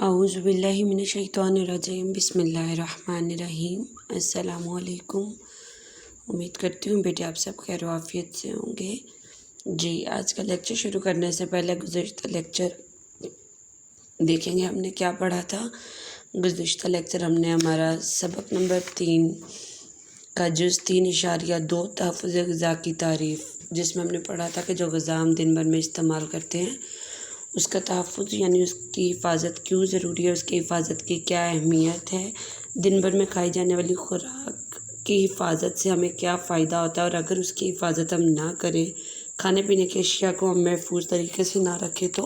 اعوذ باللہ من الشیطان الرجیم بسم اللہ الرحمن الرحیم۔ السلام علیکم۔ امید کرتی ہوں بیٹے آپ سب خیر و عافیت سے ہوں گے۔ جی آج کا لیکچر شروع کرنے سے پہلے گزشتہ لیکچر دیکھیں گے ہم نے کیا پڑھا تھا۔ گزشتہ لیکچر ہم نے ہمارا سبق نمبر 3 کا جز 3.2 تحفظ غذا کی تعریف، جس میں ہم نے پڑھا تھا کہ جو غذا ہم دن بھر میں استعمال کرتے ہیں اس کا تحفظ یعنی اس کی حفاظت کیوں ضروری ہے، اس کی حفاظت کی کیا اہمیت ہے، دن بھر میں کھائی جانے والی خوراک کی حفاظت سے ہمیں کیا فائدہ ہوتا ہے، اور اگر اس کی حفاظت ہم نہ کریں، کھانے پینے کی اشیاء کو ہم محفوظ طریقے سے نہ رکھیں تو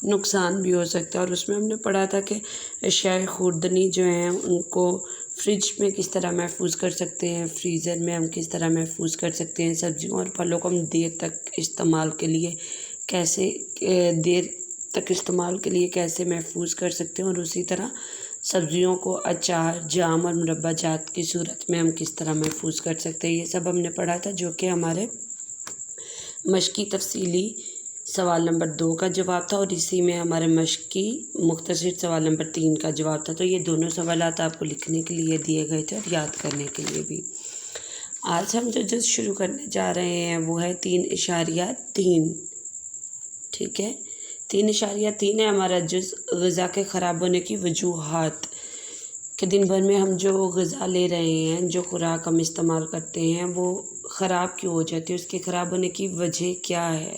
نقصان بھی ہو سکتا ہے۔ اور اس میں ہم نے پڑھا تھا کہ اشیاء خوردنی جو ہیں ان کو فریج میں کس طرح محفوظ کر سکتے ہیں، فریزر میں ہم کس طرح محفوظ کر سکتے ہیں، سبزیوں اور پھلوں کو ہم دیر تک استعمال کے لیے کیسے محفوظ کر سکتے ہیں، اور اسی طرح سبزیوں کو اچار، جام اور مربع جات کی صورت میں ہم کس طرح محفوظ کر سکتے ہیں۔ یہ سب ہم نے پڑھا تھا، جو کہ ہمارے مشقی تفصیلی سوال نمبر 2 کا جواب تھا، اور اسی میں ہمارے مشقی مختصر سوال نمبر 3 کا جواب تھا۔ تو یہ دونوں سوالات آپ کو لکھنے کے لیے دیے گئے تھے اور یاد کرنے کے لیے بھی۔ آج ہم جو جز شروع کرنے جا رہے ہیں وہ ہے 3.3۔ ٹھیک ہے، 3.3 ہے ہمارا جز غذا کے خراب ہونے کی وجوہات، کہ دن بھر میں ہم جو غذا لے رہے ہیں، جو خوراک ہم استعمال کرتے ہیں وہ خراب کیوں ہو جاتی ہے، اس کے خراب ہونے کی وجہ کیا ہے،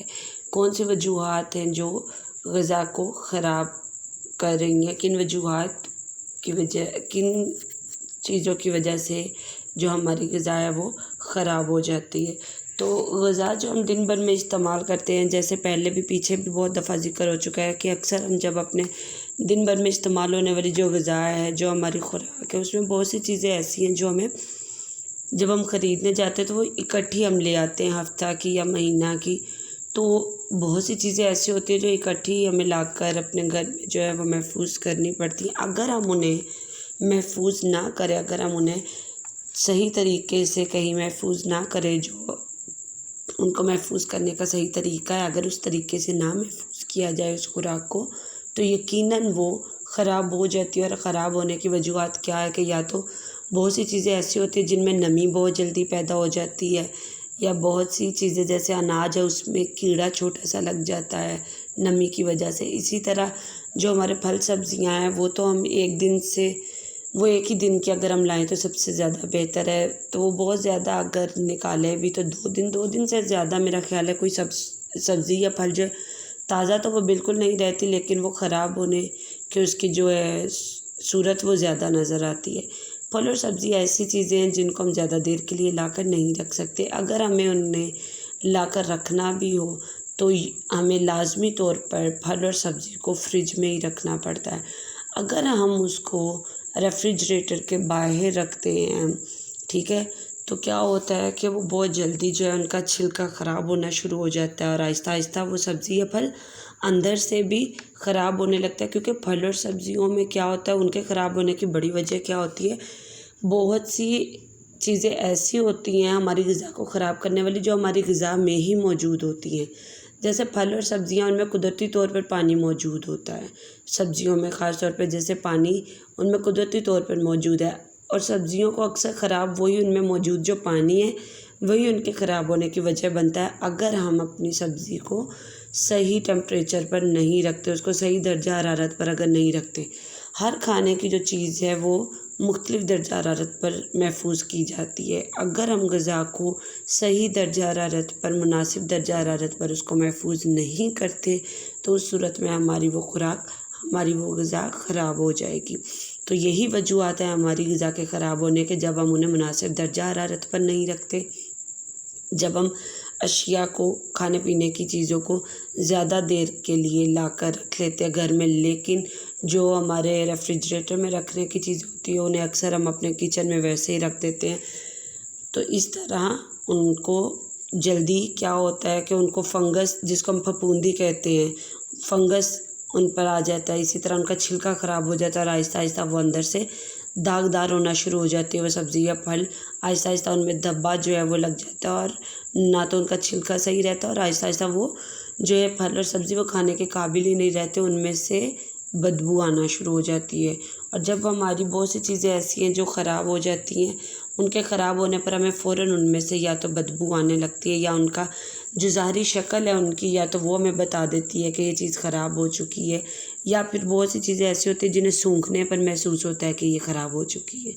کون سی وجوہات ہیں جو غذا کو خراب کر رہی ہیں، کن وجوہات کی وجہ، کن چیزوں کی وجہ سے جو ہماری غذا ہے وہ خراب ہو جاتی ہے۔ تو غذا جو ہم دن بھر میں استعمال کرتے ہیں، جیسے پہلے بھی پیچھے بھی بہت دفعہ ذکر ہو چکا ہے کہ اکثر ہم جب اپنے دن بھر میں استعمال ہونے والی جو غذا ہے، جو ہماری خوراک ہے، اس میں بہت سی چیزیں ایسی ہیں جو ہمیں جب ہم خریدنے جاتے ہیں تو وہ اکٹھی ہم لے آتے ہیں، ہفتہ کی یا مہینہ کی، تو بہت سی چیزیں ایسی ہوتی ہیں جو اکٹھی ہمیں لا کر اپنے گھر میں جو ہے وہ محفوظ کرنی پڑتی ہیں۔ اگر ہم انہیں محفوظ نہ کریں، اگر ہم انہیں صحیح طریقے سے کہیں محفوظ نہ کریں، جو ان کو محفوظ کرنے کا صحیح طریقہ ہے، اگر اس طریقے سے نہ محفوظ کیا جائے اس خوراک کو، تو یقیناً وہ خراب ہو جاتی ہے۔ اور خراب ہونے کی وجوہات کیا ہے کہ یا تو بہت سی چیزیں ایسی ہوتی ہیں جن میں نمی بہت جلدی پیدا ہو جاتی ہے، یا بہت سی چیزیں جیسے اناج ہے اس میں کیڑا چھوٹا سا لگ جاتا ہے نمی کی وجہ سے۔ اسی طرح جو ہمارے پھل سبزیاں ہیں وہ تو ہم ایک ہی دن کے اگر ہم لائیں تو سب سے زیادہ بہتر ہے، تو وہ بہت زیادہ اگر نکالیں بھی تو 2 دن سے زیادہ میرا خیال ہے کوئی سبزی یا پھل جو تازہ تو وہ بالکل نہیں رہتی، لیکن وہ خراب ہونے کہ اس کی جو ہے صورت وہ زیادہ نظر آتی ہے۔ پھل اور سبزی ایسی چیزیں ہیں جن کو ہم زیادہ دیر کے لیے لا کر نہیں رکھ سکتے۔ اگر ہمیں انہیں لا کر رکھنا بھی ہو تو ہمیں لازمی طور پر پھل اور سبزی کو فریج میں ہی رکھنا پڑتا ہے۔ اگر ہم اس کو ریفریجریٹر کے باہر رکھتے ہیں، ٹھیک ہے، تو کیا ہوتا ہے کہ وہ بہت جلدی جو ہے ان کا چھلکا خراب ہونا شروع ہو جاتا ہے، اور آہستہ آہستہ وہ سبزی یا پھل اندر سے بھی خراب ہونے لگتا ہے۔ کیونکہ پھل اور سبزیوں میں کیا ہوتا ہے، ان کے خراب ہونے کی بڑی وجہ کیا ہوتی ہے، بہت سی چیزیں ایسی ہوتی ہیں ہماری غذا کو خراب کرنے والی جو ہماری غذا میں ہی موجود ہوتی ہیں۔ جیسے پھل اور سبزیاں، ان میں قدرتی طور پر پانی موجود ہوتا ہے، سبزیوں میں خاص طور پہ جیسے پانی ان میں قدرتی طور پر موجود ہے، اور سبزیوں کو اکثر خراب وہی ان میں موجود جو پانی ہے وہی ان کے خراب ہونے کی وجہ بنتا ہے۔ اگر ہم اپنی سبزی کو صحیح ٹمپریچر پر نہیں رکھتے، اس کو صحیح درجہ حرارت پر اگر نہیں رکھتے، ہر کھانے کی جو چیز ہے وہ مختلف درجہ حرارت پر محفوظ کی جاتی ہے۔ اگر ہم غذا کو صحیح درجہ حرارت پر، مناسب درجہ حرارت پر اس کو محفوظ نہیں کرتے تو اس صورت میں ہماری وہ خوراک، ہماری وہ غذا خراب ہو جائے گی۔ تو یہی وجوہات ہیں ہماری غذا کے خراب ہونے کے، جب ہم انہیں مناسب درجہ حرارت پر نہیں رکھتے، جب ہم اشیاء کو، کھانے پینے کی چیزوں کو زیادہ دیر کے لیے لا کر رکھ لیتے ہیں گھر میں، لیکن جو ہمارے ریفریجریٹر میں رکھنے کی چیز ہوتی ہے انہیں اکثر ہم اپنے کچن میں ویسے ہی رکھ دیتے ہیں، تو اس طرح ان کو جلدی کیا ہوتا ہے کہ ان کو فنگس، جس کو ہم پھپھوندی کہتے ہیں، فنگس ان پر آ جاتا ہے، اسی طرح ان کا چھلکا خراب ہو جاتا ہے، اور آہستہ آہستہ وہ اندر سے داغدار ہونا شروع ہو جاتی ہے وہ سبزی یا پھل، آہستہ آہستہ ان میں دھبا جو ہے وہ لگ جاتا ہے، اور نہ تو ان کا چھلکا صحیح رہتا ہے، اور آہستہ آہستہ وہ جو ہے پھل اور سبزی وہ کھانے کے قابل ہی نہیں رہتے، ان میں سے بدبو آنا شروع ہو جاتی ہے۔ اور جب ہماری بہت سی چیزیں ایسی ہیں جو خراب ہو جاتی ہیں، ان کے خراب ہونے پر ہمیں فوراً ان میں سے یا تو بدبو آنے لگتی ہے، یا ان کا جو ظاہری شکل ہے ان کی، یا تو وہ ہمیں بتا دیتی ہے کہ یہ چیز خراب ہو چکی ہے، یا پھر بہت سی چیزیں ایسی ہوتی ہیں جنہیں سونکھنے پر محسوس ہوتا ہے کہ یہ خراب ہو چکی ہے،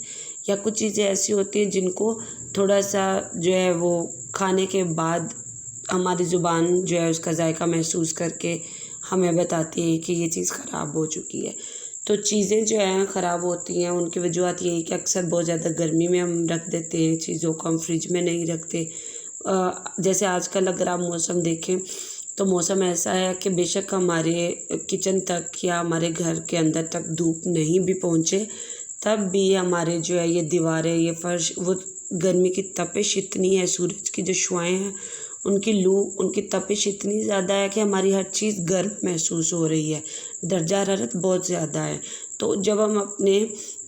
یا کچھ چیزیں ایسی ہوتی ہیں جن کو تھوڑا سا جو ہے وہ کھانے کے بعد ہماری زبان جو ہے اس کا ذائقہ محسوس کر کے ہمیں بتاتی ہے کہ یہ چیز خراب ہو چکی ہے۔ تو چیزیں جو ہیں خراب ہوتی ہیں، ان کی وجوہات یہی کہ اکثر بہت زیادہ گرمی میں ہم رکھ دیتے ہیں چیزوں کو، ہم فریج میں نہیں رکھتے۔ جیسے آج کل اگر آپ موسم دیکھیں تو موسم ایسا ہے کہ بے شک ہمارے کچن تک یا ہمارے گھر کے اندر تک دھوپ نہیں بھی پہنچے، تب بھی ہمارے جو ہے یہ دیواریں، یہ فرش، وہ گرمی کی تپش اتنی ہے، سورج کی جو شعاعیں ہیں ان کی لو، ان کی تپش اتنی زیادہ ہے کہ ہماری ہر چیز گرم محسوس ہو رہی ہے، درجہ حرارت بہت زیادہ ہے۔ تو جب ہم اپنے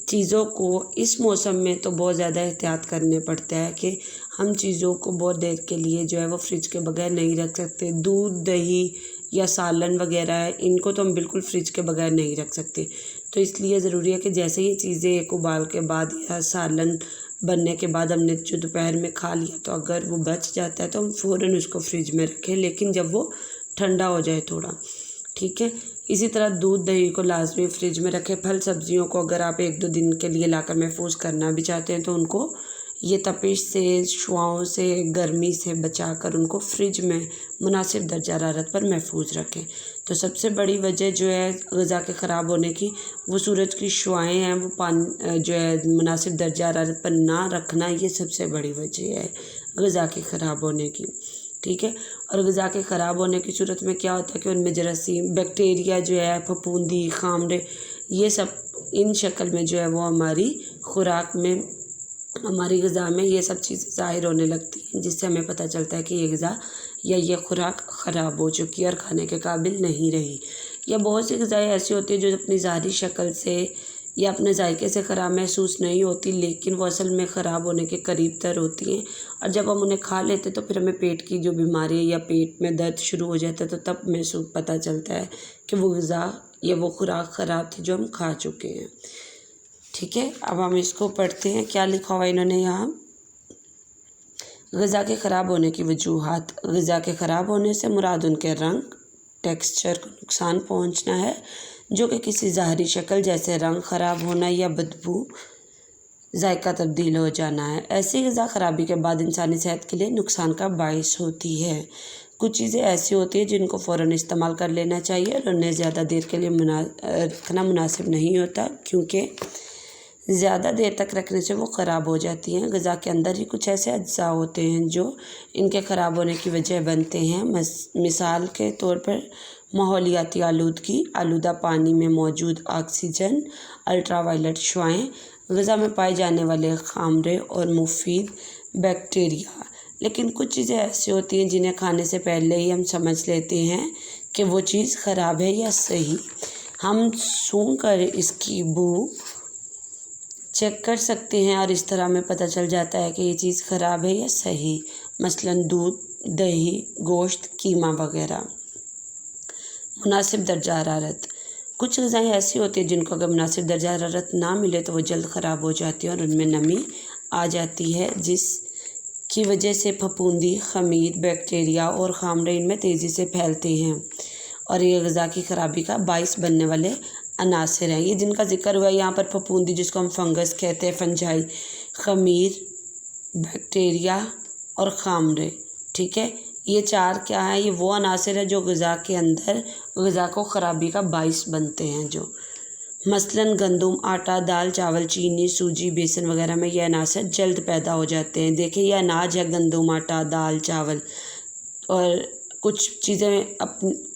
چیزوں کو اس موسم میں تو بہت زیادہ احتیاط کرنے پڑتا ہے کہ ہم چیزوں کو بہت دیر کے لیے جو ہے وہ فریج کے بغیر نہیں رکھ سکتے۔ دودھ، دہی یا سالن وغیرہ ہے، ان کو تو ہم بالکل فریج کے بغیر نہیں رکھ سکتے۔ تو اس لیے ضروری ہے کہ جیسے یہ چیزیں ایک ابال کے بعد یا سالن بننے کے بعد ہم نے جو دوپہر میں کھا لیا تو اگر وہ بچ جاتا ہے تو ہم فوراً اس کو فریج میں رکھیں، لیکن جب وہ ٹھنڈا ہو جائے تھوڑا، ٹھیک ہے۔ اسی طرح دودھ، دہی کو لازمی فریج میں رکھیں۔ پھل سبزیوں کو اگر آپ 1-2 دن کے لیے لا کر محفوظ کرنا بھی چاہتے ہیں تو ان کو یہ تپش سے، شعاعوں سے، گرمی سے بچا کر ان کو فریج میں مناسب درجہ حرارت پر محفوظ رکھیں۔ تو سب سے بڑی وجہ جو ہے غذا کے خراب ہونے کی، وہ سورج کی شعاعیں ہیں، وہ پانی جو ہے مناسب درجہ حرارت پر نہ رکھنا، یہ سب سے بڑی وجہ ہے غذا کے خراب ہونے کی، ٹھیک ہے۔ اور غذا کے خراب ہونے کی صورت میں کیا ہوتا ہے کہ ان میں جراثیم، بیکٹیریا جو ہے، پھپھوندی، خامرے، یہ سب ان شکل میں جو ہے وہ ہماری خوراک میں، ہماری غذا میں یہ سب چیزیں ظاہر ہونے لگتی ہیں، جس سے ہمیں پتہ چلتا ہے کہ یہ غذا یا یہ خوراک خراب ہو چکی ہے اور کھانے کے قابل نہیں رہی۔ یا بہت سی غذائیں ایسی ہوتی ہیں جو اپنی ظاہری شکل سے یا اپنے ذائقے سے خراب محسوس نہیں ہوتی، لیکن وہ اصل میں خراب ہونے کے قریب تر ہوتی ہیں، اور جب ہم انہیں کھا لیتے تو پھر ہمیں پیٹ کی جو بیماری ہے یا پیٹ میں درد شروع ہو جاتا ہے، تو تب محسوس پتہ چلتا ہے کہ وہ غذا یا وہ خوراک خراب تھی جو ہم کھا چکے ہیں، ٹھیک ہے۔ اب ہم اس کو پڑھتے ہیں، کیا لکھا ہوا انہوں نے یہاں۔ غذا کے خراب ہونے کی وجوہات۔ غذا کے خراب ہونے سے مراد ان کے رنگ، ٹیکسچر کو نقصان پہنچنا ہے، جو کہ کسی ظاہری شکل جیسے رنگ خراب ہونا یا بدبو، ذائقہ تبدیل ہو جانا ہے۔ ایسی غذا خرابی کے بعد انسانی صحت کے لیے نقصان کا باعث ہوتی ہے۔ کچھ چیزیں ایسی ہوتی ہیں جن کو فوراً استعمال کر لینا چاہیے اور انہیں زیادہ دیر کے لیے رکھنا مناسب نہیں ہوتا، کیونکہ زیادہ دیر تک رکھنے سے وہ خراب ہو جاتی ہیں۔ غذا کے اندر ہی کچھ ایسے اجزاء ہوتے ہیں جو ان کے خراب ہونے کی وجہ بنتے ہیں۔ مثال کے طور پر ماحولیاتی آلودگی، آلودہ پانی میں موجود آکسیجن، الٹرا وائلٹ شعاعیں، غذا میں پائے جانے والے خامرے اور مفید بیکٹیریا۔ لیکن کچھ چیزیں ایسی ہوتی ہیں جنہیں کھانے سے پہلے ہی ہم سمجھ لیتے ہیں کہ وہ چیز خراب ہے یا صحیح۔ ہم سونگھ کر اس کی بو چیک کر سکتے ہیں اور اس طرح ہمیں پتہ چل جاتا ہے کہ یہ چیز خراب ہے یا صحیح، مثلاً دودھ، دہی، گوشت، قیمہ وغیرہ۔ مناسب درجہ حرارت۔ کچھ غذائیں ایسی ہوتی ہیں جن کو اگر مناسب درجہ حرارت نہ ملے تو وہ جلد خراب ہو جاتی ہیں اور ان میں نمی آ جاتی ہے، جس کی وجہ سے پھپھوندی، خمیر، بیکٹیریا اور خامرے ان میں تیزی سے پھیلتے ہیں، اور یہ غذا کی خرابی کا باعث بننے والے عناصر ہیں۔ یہ جن کا ذکر ہوا ہے یہاں پر، پھپھوندی جس کو ہم فنگس کہتے ہیں، فنجائی، خمیر، بیکٹیریا اور خامرے، ٹھیک ہے۔ یہ 4 کیا ہیں؟ یہ وہ عناصر ہیں جو غذا کے اندر غذا کو خرابی کا باعث بنتے ہیں، جو مثلاً گندم، آٹا، دال، چاول، چینی، سوجی، بیسن وغیرہ میں یہ عناصر جلد پیدا ہو جاتے ہیں۔ دیکھیں یہ اناج ہے، گندم، آٹا، دال، چاول، اور کچھ چیزیں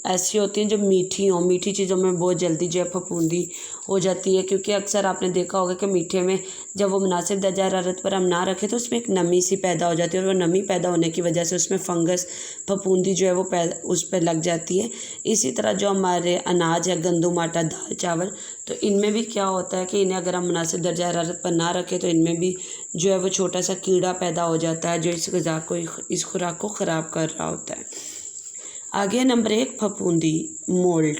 ایسی ہوتی ہیں جو میٹھی ہوں، میٹھی چیزوں میں بہت جلدی جو ہے پھپھوندی ہو جاتی ہے، کیونکہ اکثر آپ نے دیکھا ہوگا کہ میٹھے میں جب وہ مناسب درجہ حرارت پر ہم نہ رکھیں تو اس میں ایک نمی سی پیدا ہو جاتی ہے، اور وہ نمی پیدا ہونے کی وجہ سے اس میں فنگس، پھپھوندی جو ہے وہ اس پہ لگ جاتی ہے۔ اسی طرح جو ہمارے اناج ہے، گندم، آٹا، دال، چاول، تو ان میں بھی کیا ہوتا ہے کہ انہیں اگر ہم مناسب درجہ حرارت پر نہ رکھیں تو ان میں بھی جو ہے وہ چھوٹا سا کیڑا پیدا ہو جاتا ہے جو اس غذا کو، اس خوراک کو خراب کر رہا ہوتا ہے۔ آگے نمبر 1، پھپھوندی، مولڈ۔